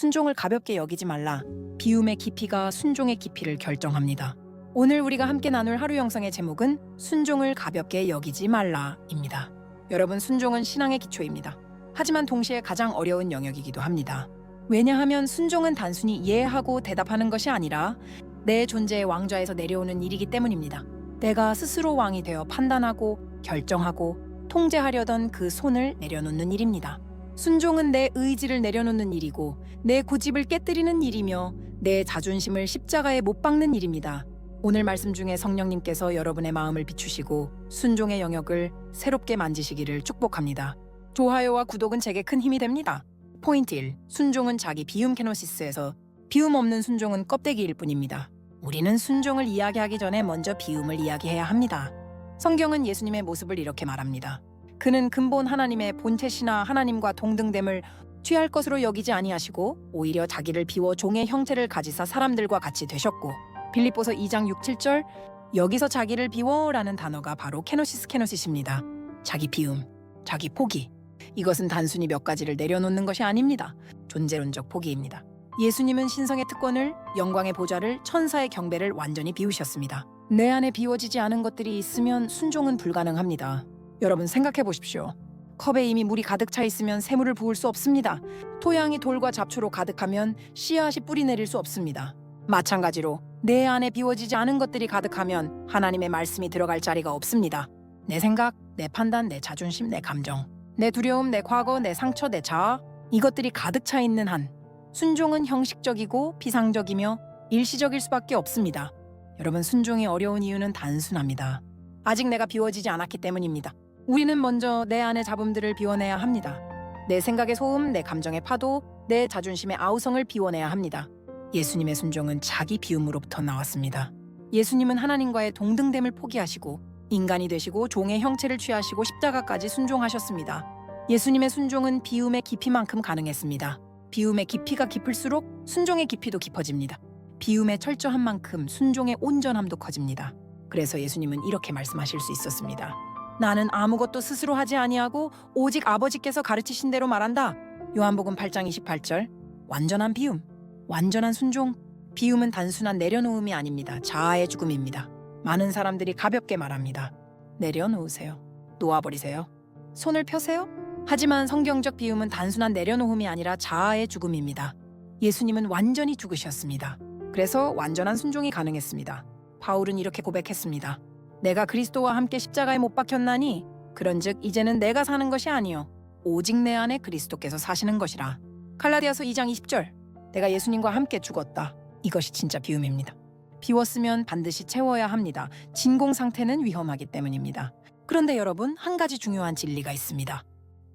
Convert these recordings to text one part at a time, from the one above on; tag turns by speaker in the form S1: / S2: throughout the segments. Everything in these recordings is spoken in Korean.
S1: 순종을 가볍게 여기지 말라. 비움의 깊이가 순종의 깊이를 결정합니다. 오늘 우리가 함께 나눌 하루 영상의 제목은 순종을 가볍게 여기지 말라입니다. 여러분, 순종은 신앙의 기초입니다. 하지만 동시에 가장 어려운 영역이기도 합니다. 왜냐하면 순종은 단순히 이해하고 대답하는 것이 아니라 내 존재의 왕좌에서 내려오는 일이기 때문입니다. 내가 스스로 왕이 되어 판단하고 결정하고 통제하려던 그 손을 내려놓는 일입니다. 순종은 내 의지를 내려놓는 일이고 내 고집을 깨뜨리는 일이며 내 자존심을 십자가에 못 박는 일입니다. 오늘 말씀 중에 성령님께서 여러분의 마음을 비추시고 순종의 영역을 새롭게 만지시기를 축복합니다. 좋아요와 구독은 제게 큰 힘이 됩니다. 포인트 1. 순종은 자기 비움 케노시스에서 비움 없는 순종은 껍데기일 뿐입니다. 우리는 순종을 이야기하기 전에 먼저 비움을 이야기해야 합니다. 성경은 예수님의 모습을 이렇게 말합니다. 그는 근본 하나님의 본체시나 하나님과 동등됨을 취할 것으로 여기지 아니하시고 오히려 자기를 비워 종의 형체를 가지사 사람들과 같이 되셨고, 빌립보서 2장 6, 7절 여기서 자기를 비워라는 단어가 바로 케노시스입니다. 자기 비움, 자기 포기. 이것은 단순히 몇 가지를 내려놓는 것이 아닙니다. 존재론적 포기입니다. 예수님은 신성의 특권을, 영광의 보좌를, 천사의 경배를 완전히 비우셨습니다. 내 안에 비워지지 않은 것들이 있으면 순종은 불가능합니다. 여러분, 생각해 보십시오. 컵에 이미 물이 가득 차 있으면 새물을 부을 수 없습니다. 토양이 돌과 잡초로 가득하면 씨앗이 뿌리 내릴 수 없습니다. 마찬가지로 내 안에 비워지지 않은 것들이 가득하면 하나님의 말씀이 들어갈 자리가 없습니다. 내 생각, 내 판단, 내 자존심, 내 감정, 내 두려움, 내 과거, 내 상처, 내 자아, 이것들이 가득 차 있는 한 순종은 형식적이고 비상적이며 일시적일 수밖에 없습니다. 여러분, 순종이 어려운 이유는 단순합니다. 아직 내가 비워지지 않았기 때문입니다. 우리는 먼저 내 안의 잡음들을 비워내야 합니다. 내 생각의 소음, 내 감정의 파도, 내 자존심의 아우성을 비워내야 합니다. 예수님의 순종은 자기 비움으로부터 나왔습니다. 예수님은 하나님과의 동등됨을 포기하시고 인간이 되시고 종의 형체를 취하시고 십자가까지 순종하셨습니다. 예수님의 순종은 비움의 깊이만큼 가능했습니다. 비움의 깊이가 깊을수록 순종의 깊이도 깊어집니다. 비움의 철저한 만큼 순종의 온전함도 커집니다. 그래서 예수님은 이렇게 말씀하실 수 있었습니다. 나는 아무것도 스스로 하지 아니하고 오직 아버지께서 가르치신 대로 말한다. 요한복음 8장 28절. 완전한 비움, 완전한 순종. 비움은 단순한 내려놓음이 아닙니다. 자아의 죽음입니다. 많은 사람들이 가볍게 말합니다. 내려놓으세요. 놓아버리세요. 손을 펴세요. 하지만 성경적 비움은 단순한 내려놓음이 아니라 자아의 죽음입니다. 예수님은 완전히 죽으셨습니다. 그래서 완전한 순종이 가능했습니다. 바울은 이렇게 고백했습니다. 내가 그리스도와 함께 십자가에 못 박혔나니 그런즉 이제는 내가 사는 것이 아니요 오직 내 안에 그리스도께서 사시는 것이라. 갈라디아서 2장 20절. 내가 예수님과 함께 죽었다. 이것이 진짜 비움입니다. 비웠으면 반드시 채워야 합니다. 진공 상태는 위험하기 때문입니다. 그런데 여러분, 한 가지 중요한 진리가 있습니다.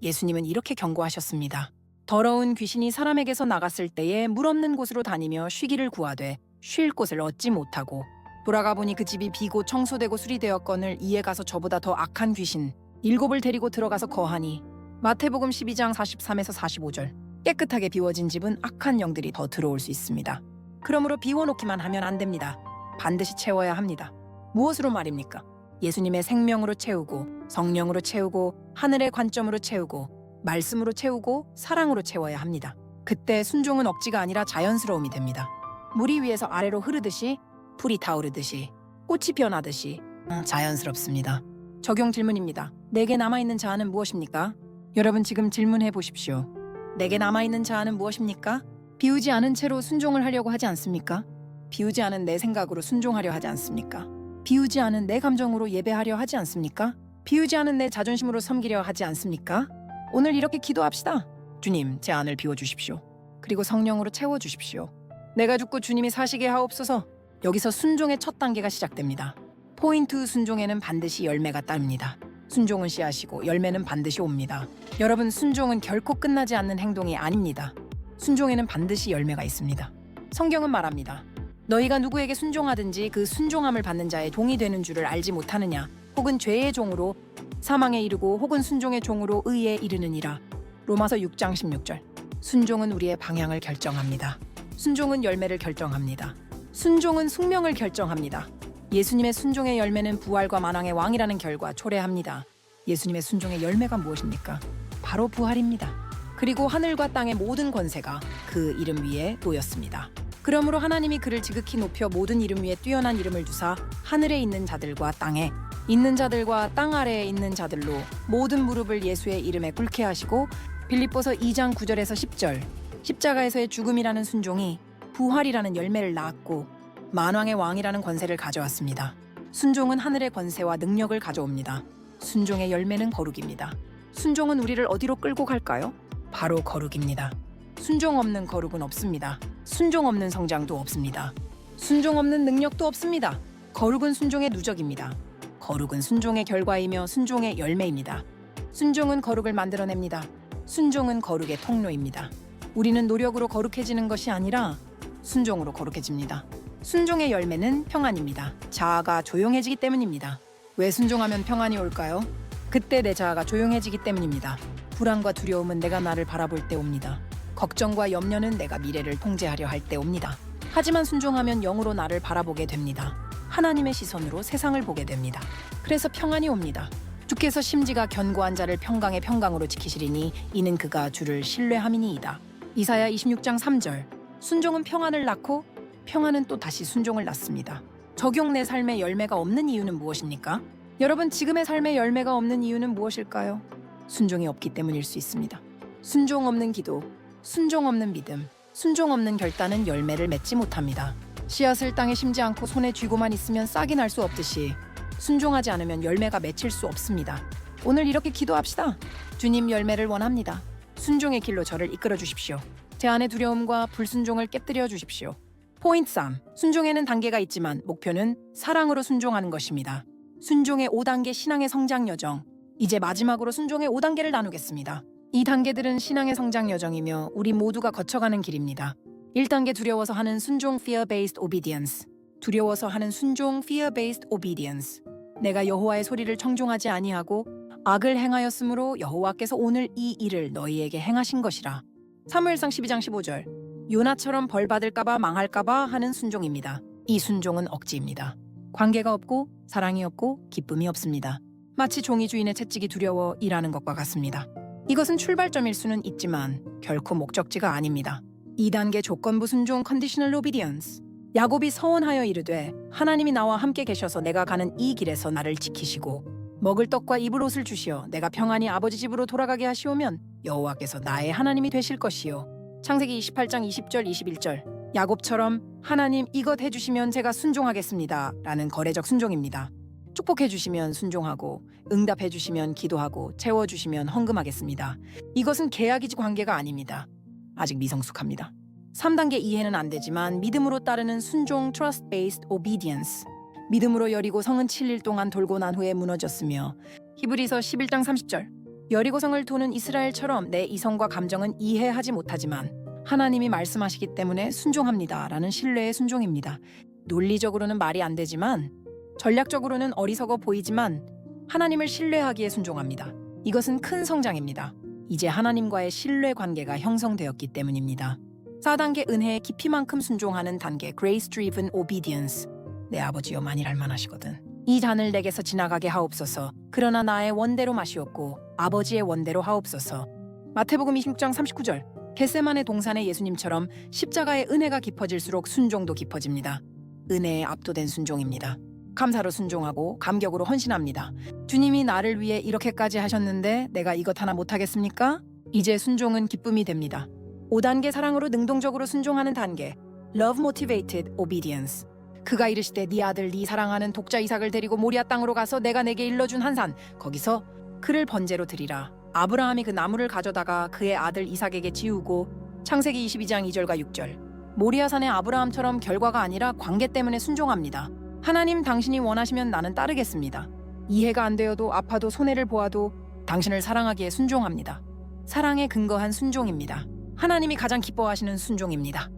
S1: 예수님은 이렇게 경고하셨습니다. 더러운 귀신이 사람에게서 나갔을 때에 물 없는 곳으로 다니며 쉬기를 구하되 쉴 곳을 얻지 못하고 돌아가 보니 그 집이 비고 청소되고 수리되었거늘 이에 가서 저보다 더 악한 귀신 7을 데리고 들어가서 거하니. 마태복음 12장 43에서 45절. 깨끗하게 비워진 집은 악한 영들이 더 들어올 수 있습니다. 그러므로 비워놓기만 하면 안 됩니다. 반드시 채워야 합니다. 무엇으로 말입니까? 예수님의 생명으로 채우고, 성령으로 채우고, 하늘의 관점으로 채우고, 말씀으로 채우고, 사랑으로 채워야 합니다. 그때 순종은 억지가 아니라 자연스러움이 됩니다. 물이 위에서 아래로 흐르듯이, 풀이 타오르듯이, 꽃이 변하듯이 자연스럽습니다. 적용 질문입니다. 내게 남아있는 자아는 무엇입니까? 여러분, 지금 질문해 보십시오. 내게 남아있는 자아는 무엇입니까? 비우지 않은 채로 순종을 하려고 하지 않습니까? 비우지 않은 내 생각으로 순종하려 하지 않습니까? 비우지 않은 내 감정으로 예배하려 하지 않습니까? 비우지 않은 내 자존심으로 섬기려 하지 않습니까? 오늘 이렇게 기도합시다. 주님, 제 안을 비워주십시오. 그리고 성령으로 채워주십시오. 내가 죽고 주님이 사시게 하옵소서. 여기서 순종의 첫 단계가 시작됩니다. 포인트 순종에는 반드시 열매가 따릅니다. 순종은 씨앗이고 열매는 반드시 옵니다. 여러분, 순종은 결코 끝나지 않는 행동이 아닙니다. 순종에는 반드시 열매가 있습니다. 성경은 말합니다. 너희가 누구에게 순종하든지 그 순종함을 받는 자의 종이 되는 줄을 알지 못하느냐? 혹은 죄의 종으로 사망에 이르고 혹은 순종의 종으로 의에 이르느니라. 로마서 6장 16절. 순종은 우리의 방향을 결정합니다. 순종은 열매를 결정합니다. 순종은 숙명을 결정합니다. 예수님의 순종의 열매는 부활과 만왕의 왕이라는 결과 초래합니다. 예수님의 순종의 열매가 무엇입니까? 바로 부활입니다. 그리고 하늘과 땅의 모든 권세가 그 이름 위에 놓였습니다. 그러므로 하나님이 그를 지극히 높여 모든 이름 위에 뛰어난 이름을 두사 하늘에 있는 자들과 땅에 있는 자들과 땅 아래에 있는 자들로 모든 무릎을 예수의 이름에 꿇게 하시고 빌립보서 2장 9절에서 10절 십자가에서의 죽음이라는 순종이 부활이라는 열매를 낳았고 만왕의 왕이라는 권세를 가져왔습니다. 순종은 하늘의 권세와 능력을 가져옵니다. 순종의 열매는 거룩입니다. 순종은 우리를 어디로 끌고 갈까요? 바로 거룩입니다. 순종 없는 거룩은 없습니다. 순종 없는 성장도 없습니다. 순종 없는 능력도 없습니다. 거룩은 순종의 누적입니다. 거룩은 순종의 결과이며 순종의 열매입니다. 순종은 거룩을 만들어냅니다. 순종은 거룩의 통로입니다. 우리는 노력으로 거룩해지는 것이 아니라 순종으로 거룩해집니다. 순종의 열매는 평안입니다. 자아가 조용해지기 때문입니다. 왜 순종하면 평안이 올까요? 그때 내 자아가 조용해지기 때문입니다. 불안과 두려움은 내가 나를 바라볼 때 옵니다. 걱정과 염려는 내가 미래를 통제하려 할 때 옵니다. 하지만 순종하면 영으로 나를 바라보게 됩니다. 하나님의 시선으로 세상을 보게 됩니다. 그래서 평안이 옵니다. 주께서 심지가 견고한 자를 평강의 평강으로 지키시리니 이는 그가 주를 신뢰함이니이다. 이사야 26장 3절. 순종은 평안을 낳고 평안은 또 다시 순종을 낳습니다. 적용 내 삶의 열매가 없는 이유는 무엇입니까? 여러분, 지금의 삶의 열매가 없는 이유는 무엇일까요? 순종이 없기 때문일 수 있습니다. 순종 없는 기도, 순종 없는 믿음, 순종 없는 결단은 열매를 맺지 못합니다. 씨앗을 땅에 심지 않고 손에 쥐고만 있으면 싹이 날 수 없듯이 순종하지 않으면 열매가 맺힐 수 없습니다. 오늘 이렇게 기도합시다. 주님, 열매를 원합니다. 순종의 길로 저를 이끌어 주십시오. 제 안의 두려움과 불순종을 깨뜨려 주십시오. 포인트 3. 순종에는 단계가 있지만 목표는 사랑으로 순종하는 것입니다. 순종의 5단계 신앙의 성장 여정. 이제 마지막으로 순종의 5단계를 나누겠습니다. 이 단계들은 신앙의 성장 여정이며 우리 모두가 거쳐가는 길입니다. 1단계 두려워서 하는 순종 fear-based obedience. 두려워서 하는 순종 fear-based obedience. 내가 여호와의 소리를 청종하지 아니하고 악을 행하였으므로 여호와께서 오늘 이 일을 너희에게 행하신 것이라. 사무엘상 12장 15절. 요나처럼 벌받을까봐 망할까봐 하는 순종입니다. 이 순종은 억지입니다. 관계가 없고 사랑이 없고 기쁨이 없습니다. 마치 종이 주인의 채찍이 두려워 일하는 것과 같습니다. 이것은 출발점일 수는 있지만 결코 목적지가 아닙니다. 2단계 조건부 순종 conditional obedience. 야곱이 서원하여 이르되 하나님이 나와 함께 계셔서 내가 가는 이 길에서 나를 지키시고 먹을 떡과 입을 옷을 주시어 내가 평안히 아버지 집으로 돌아가게 하시오면 여호와께서 나의 하나님이 되실 것이요. 창세기 28장 20절 21절. 야곱처럼 하나님 이것 해주시면 제가 순종하겠습니다 라는 거래적 순종입니다. 축복해주시면 순종하고 응답해주시면 기도하고 채워주시면 헌금하겠습니다. 이것은 계약이지 관계가 아닙니다. 아직 미성숙합니다. 3단계 이해는 안 되지만 믿음으로 따르는 순종 trust-based obedience. 믿음으로 여리고 성은 7일 동안 돌고 난 후에 무너졌으며 히브리서 11장 30절. 여리고성을 도는 이스라엘처럼 내 이성과 감정은 이해하지 못하지만 하나님이 말씀하시기 때문에 순종합니다 라는 신뢰의 순종입니다. 논리적으로는 말이 안 되지만 전략적으로는 어리석어 보이지만 하나님을 신뢰하기에 순종합니다. 이것은 큰 성장입니다. 이제 하나님과의 신뢰 관계가 형성되었기 때문입니다. 4단계 은혜의 깊이만큼 순종하는 단계 Grace Driven Obedience. 내 아버지여 만일 할만하시거든. 이 잔을 내게서 지나가게 하옵소서. 그러나 나의 원대로 마시옵고 아버지의 원대로 하옵소서. 마태복음 26장 39절. 겟세마네 동산의 예수님처럼 십자가의 은혜가 깊어질수록 순종도 깊어집니다. 은혜에 압도된 순종입니다. 감사로 순종하고 감격으로 헌신합니다. 주님이 나를 위해 이렇게까지 하셨는데 내가 이것 하나 못하겠습니까? 이제 순종은 기쁨이 됩니다. 5단계 사랑으로 능동적으로 순종하는 단계 Love Motivated Obedience. 그가 이르시되 네 아들 네 사랑하는 독자 이삭을 데리고 모리아 땅으로 가서 내가 내게 일러준 한 산 거기서 그를 번제로 드리라. 아브라함이 그 나무를 가져다가 그의 아들 이삭에게 지우고 창세기 22장 2절과 6절. 모리아산의 아브라함처럼 결과가 아니라 관계 때문에 순종합니다. 하나님 당신이 원하시면 나는 따르겠습니다. 이해가 안 되어도 아파도 손해를 보아도 당신을 사랑하기에 순종합니다. 사랑에 근거한 순종입니다. 하나님이 가장 기뻐하시는 순종입니다.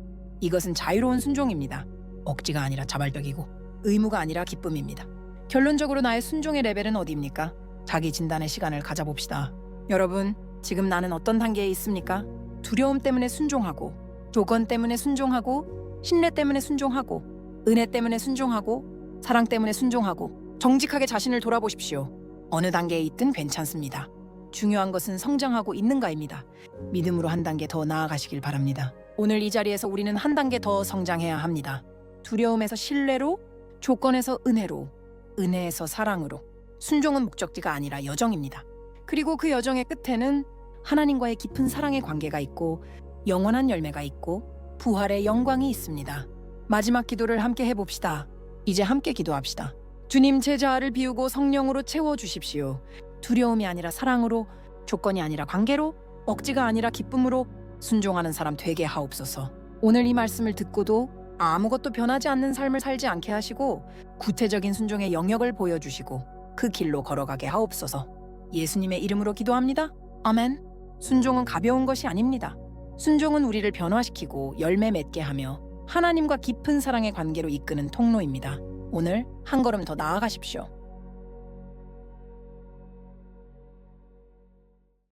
S1: 이것은 자유로운 순종입니다. 억지가 아니라 자발적이고 의무가 아니라 기쁨입니다. 결론적으로 나의 순종의 레벨은 어디입니까? 자기 진단의 시간을 가져봅시다. 여러분, 지금 나는 어떤 단계에 있습니까? 두려움 때문에 순종하고, 조건 때문에 순종하고, 신뢰 때문에 순종하고, 은혜 때문에 순종하고, 사랑 때문에 순종하고, 정직하게 자신을 돌아보십시오. 어느 단계에 있든 괜찮습니다. 중요한 것은 성장하고 있는가입니다. 믿음으로 한 단계 더 나아가시길 바랍니다. 오늘 이 자리에서 우리는 한 단계 더 성장해야 합니다. 두려움에서 신뢰로, 조건에서 은혜로, 은혜에서 사랑으로. 순종은 목적지가 아니라 여정입니다. 그리고 그 여정의 끝에는 하나님과의 깊은 사랑의 관계가 있고 영원한 열매가 있고 부활의 영광이 있습니다. 마지막 기도를 함께 해봅시다. 이제 함께 기도합시다. 주님, 제 자아를 비우고 성령으로 채워주십시오. 두려움이 아니라 사랑으로, 조건이 아니라 관계로, 억지가 아니라 기쁨으로 순종하는 사람 되게 하옵소서. 오늘 이 말씀을 듣고도 아무것도 변하지 않는 삶을 살지 않게 하시고 구체적인 순종의 영역을 보여주시고 그 길로 걸어가게 하옵소서. 예수님의 이름으로 기도합니다. 아멘. 순종은 가벼운 것이 아닙니다. 순종은 우리를 변화시키고 열매 맺게 하며 하나님과 깊은 사랑의 관계로 이끄는 통로입니다. 오늘 한 걸음 더 나아가십시오.